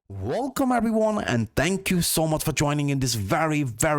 Welcome everyone, and thank you so much for joining in this very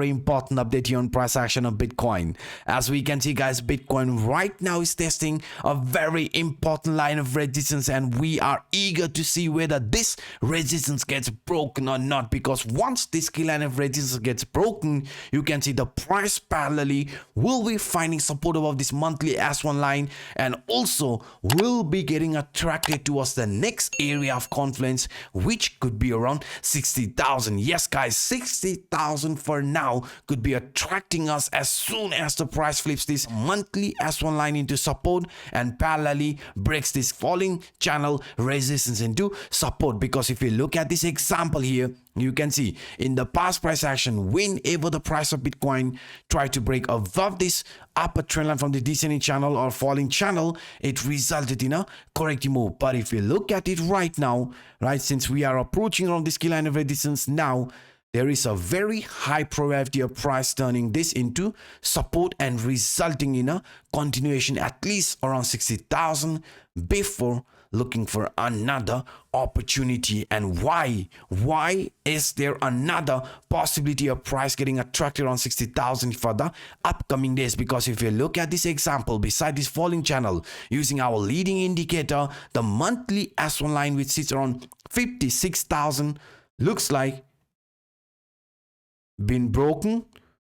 important update here on price action of Bitcoin. As we can see guys, Bitcoin right now is testing a very important line of resistance, and we are eager to see whether this resistance gets broken or not, because once this key line of resistance gets broken, you can see the price parallelly will be finding support above this monthly S1 line, and also will be getting attracted towards the next area of Confluence, which could be around 60,000. Yes guys, 60,000 for now could be attracting us as soon as the price flips this monthly S1 line into support and parallelly breaks this falling channel resistance into support. Because if you look at this example here, you can see in the past price action, whenever the price of Bitcoin tried to break above this upper trend line from the descending channel or falling channel, it resulted in a corrective move. But if you look at it right now, right, since we are approaching around this key line of resistance now, there is a very high probability of price turning this into support and resulting in a continuation at least around 60,000 before looking for another opportunity. And why is there another possibility of price getting attracted around 60,000 for the upcoming days? Because if you look at this example, beside this falling channel, using our leading indicator, the monthly S1 line which sits around 56,000 looks like been broken.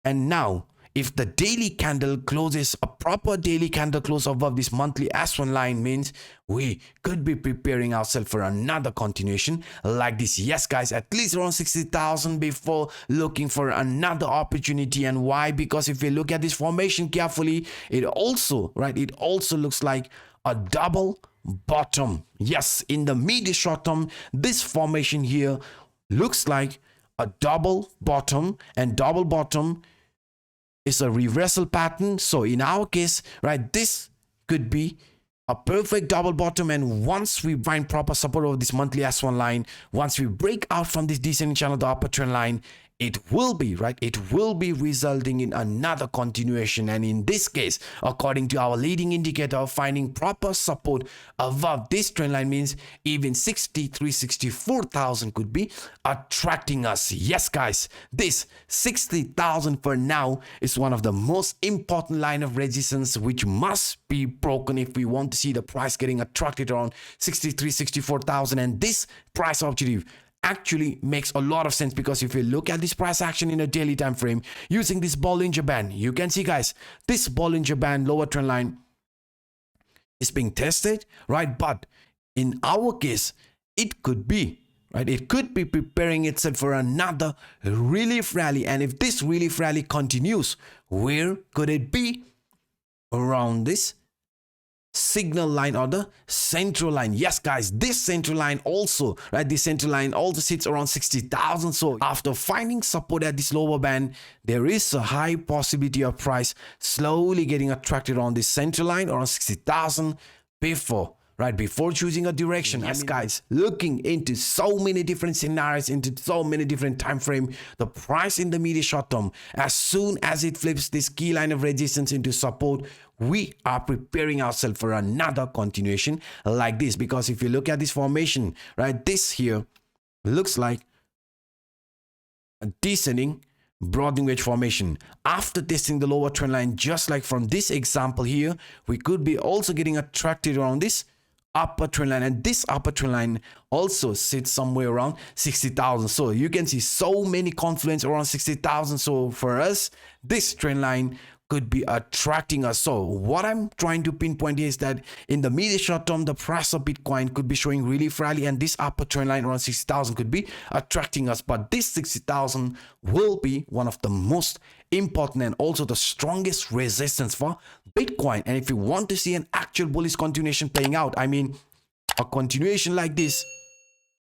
And now if the daily candle closes, a proper daily candle close above this monthly S1 line, means we could be preparing ourselves for another continuation like this. Yes guys, at least around 60,000 before looking for another opportunity. And why? Because if you look at this formation carefully, it also looks like a double bottom. Yes, in the mid short term, this formation here looks like a double bottom, and double bottom is a reversal pattern. So in our case, right, this could be a perfect double bottom. And once we find proper support over this monthly S1 line, once we break out from this descending channel, the upper trend line, it will be resulting in another continuation. And in this case, according to our leading indicator, finding proper support above this trend line means even 64,000 could be attracting us. Yes guys, this 60,000 for now is one of the most important line of resistance which must be broken if we want to see the price getting attracted around 64,000. And this price objective actually makes a lot of sense, because if you look at this price action in a daily time frame using this Bollinger Band, you can see guys, this Bollinger Band lower trend line is being tested, right? But in our case, it could be preparing itself for another relief rally. And if this relief rally continues, where could it be? Around this signal line or the central line. Yes guys, this central line also, right, this central line also sits around 60,000. So after finding support at this lower band, there is a high possibility of price slowly getting attracted on this central line around 60,000 before choosing a direction. Yes guys, looking into so many different scenarios, into so many different time frame, the price in the medium short term, as soon as it flips this key line of resistance into support, we are preparing ourselves for another continuation like this. Because if you look at this formation, right, this here looks like a descending broadening wedge formation. After testing the lower trend line, just like from this example here, we could be also getting attracted around this upper trend line, and this upper trend line also sits somewhere around 60,000. So you can see so many Confluence around 60,000. So for us, this trend line could be attracting us. So what I'm trying to pinpoint here is that in the medium short term, the price of Bitcoin could be showing relief rally, and this upper trend line around 60,000 could be attracting us. But this 60,000 will be one of the most important and also the strongest resistance for Bitcoin. And if you want to see an actual bullish continuation playing out, I mean a continuation like this,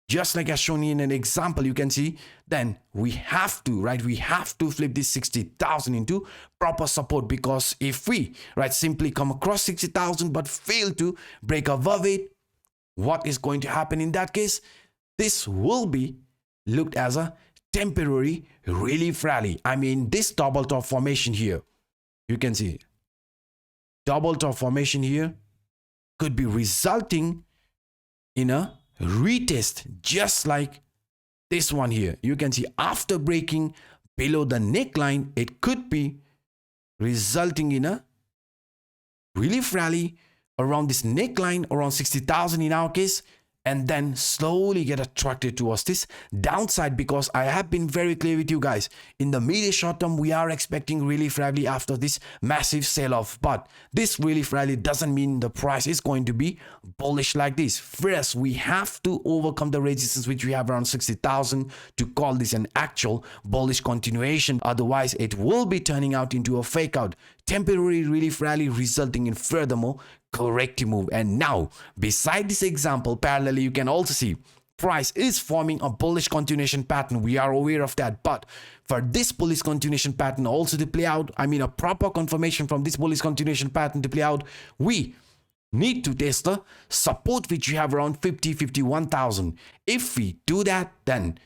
just like as shown in an example, you can see, then we have to flip this 60,000 into proper support. Because if we simply come across 60,000 but fail to break above it, what is going to happen in that case? This will be looked as a temporary relief rally. I mean, this double top formation here, you can see double top formation here could be resulting in a retest, just like this one here, you can see after breaking below the neckline, it could be resulting in a relief rally around this neckline, around 60,000 in our case, and then slowly get attracted towards this downside, because I have been very clear with you guys. In the medium short term, we are expecting relief rally after this massive sell-off. But this relief rally doesn't mean the price is going to be bullish like this. First, we have to overcome the resistance which we have around 60,000 to call this an actual bullish continuation. Otherwise, it will be turning out into a fake out. Temporary relief rally resulting in furthermore corrective move. And now, beside this example, parallelly, you can also see price is forming a bullish continuation pattern. We are aware of that. But for this bullish continuation pattern also to play out, I mean a proper confirmation from this bullish continuation pattern to play out, we need to test the support which we have around 51,000. If we do that, then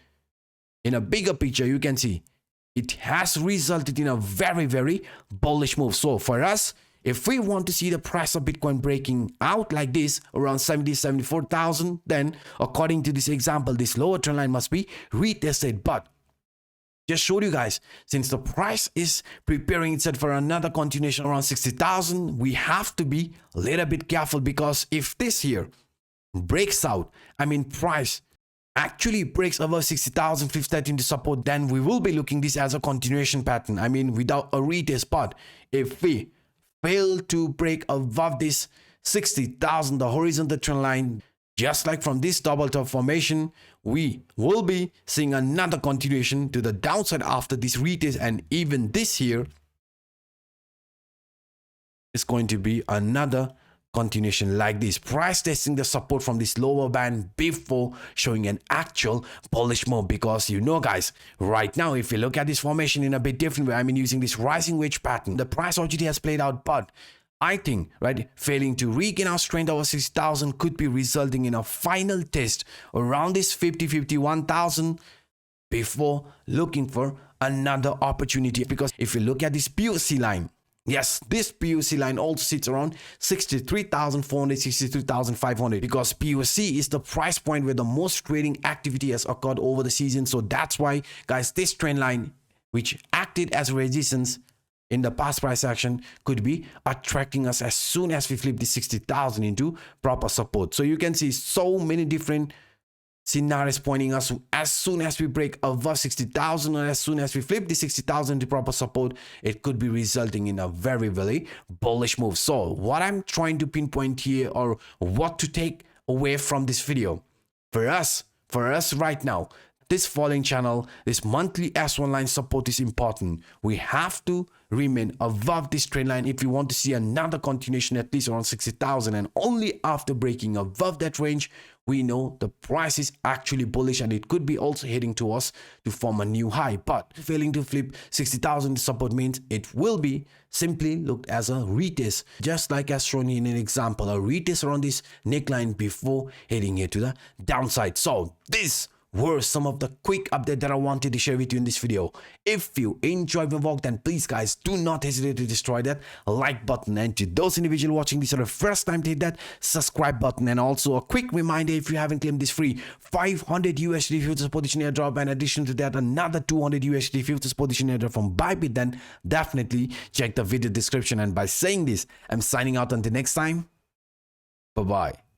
in a bigger picture, you can see it has resulted in a very bullish move. So for us, if we want to see the price of Bitcoin breaking out like this around 74,000, then according to this example, this lower trend line must be retested. But just showed you guys, since the price is preparing itself for another continuation around 60,000, we have to be a little bit careful, because if this here breaks out, I mean price actually breaks above 60,000 15 to support, then we will be looking this as a continuation pattern. I mean without a retest. But if we fail to break above this 60,000, the horizontal trend line, just like from this double top formation, we will be seeing another continuation to the downside after this retest. And even this here is going to be another continuation like this, price testing the support from this lower band before showing an actual bullish move. Because you know guys, right now if you look at this formation in a bit different way, I mean using this rising wedge pattern, the price already has played out, but I think, right, failing to regain our strength over 60,000 could be resulting in a final test around this 51,000 before looking for another opportunity. Because if you look at this POC line, yes, this POC line also sits around 63,400, 63,500, because POC is the price point where the most trading activity has occurred over the season. So that's why, guys, this trend line, which acted as resistance in the past price action, could be attracting us as soon as we flip the 60,000 into proper support. So you can see so many different scenarios pointing us, as soon as we break above 60,000 or as soon as we flip the 60,000 to proper support, it could be resulting in a very bullish move. So what I'm trying to pinpoint here, or what to take away from this video, for us right now, this falling channel, this monthly S1 line support is important. We have to remain above this trend line if we want to see another continuation at least around 60,000, and only after breaking above that range, we know the price is actually bullish, and it could be also heading to us to form a new high. But failing to flip 60,000 support means it will be simply looked as a retest, just like as shown in an example, a retest around this neckline before heading here to the downside. So this were some of the quick update that I wanted to share with you in this video. If you enjoyed my vlog, then please guys, do not hesitate to destroy that like button, and to those individuals watching this for the first time, hit that subscribe button. And also a quick reminder, if you haven't claimed this free 500 USD futures position airdrop, and in addition to that another 200 USD futures position airdrop from Bybit, then definitely check the video description. And by saying this, I'm signing out until next time. Bye bye.